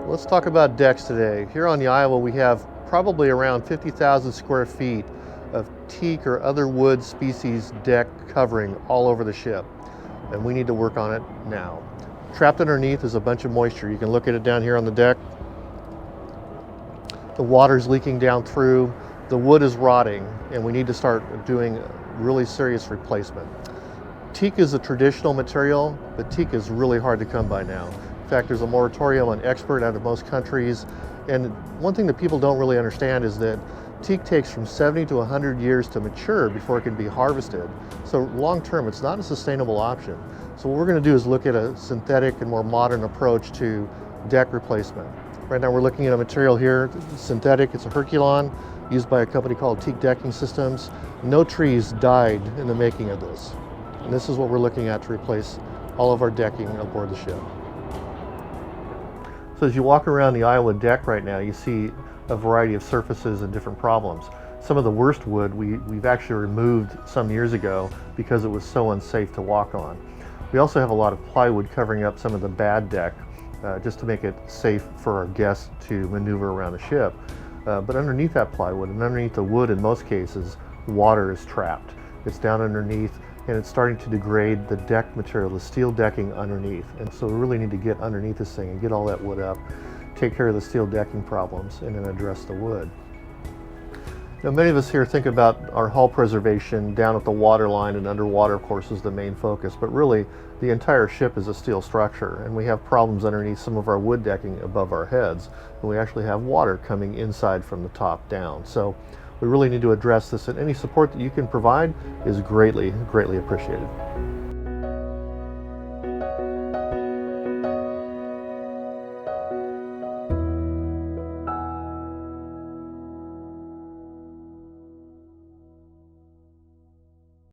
Let's talk about decks today. Here on the Iowa, we have probably around 50,000 square feet of teak or other wood species deck covering all over the ship, and we need to work on it now. Trapped underneath is a bunch of moisture. You can look at it down here on the deck. The water's leaking down through, the wood is rotting, and we need to start doing really serious replacement. Teak is a traditional material, but teak is really hard to come by now. In fact, there's a moratorium on export out of most countries, and one thing that people don't really understand is that teak takes from 70 to 100 years to mature before it can be harvested. So long term, it's not a sustainable option. So what we're going to do is look at a synthetic and more modern approach to deck replacement. Right now we're looking at a material here, synthetic. It's a Herculon used by a company called Teak Decking Systems. No trees died in the making of this. And this is what we're looking at to replace all of our decking aboard the ship. So as you walk around the Iowa deck right now, you see a variety of surfaces and different problems. Some of the worst wood we've actually removed some years ago because it was so unsafe to walk on. We also have a lot of plywood covering up some of the bad deck just to make it safe for our guests to maneuver around the ship. But underneath that plywood and underneath the wood, in most cases, water is trapped. It's down underneath, and it's starting to degrade the deck material, the steel decking underneath. And so we really need to get underneath this thing and get all that wood up, take care of the steel decking problems, and then address the wood. Now, many of us here think about our hull preservation down at the water line, and underwater, of course, is the main focus. But really, the entire ship is a steel structure, and we have problems underneath some of our wood decking above our heads, and we actually have water coming inside from the top down. So we really need to address this, and any support that you can provide is greatly, greatly appreciated.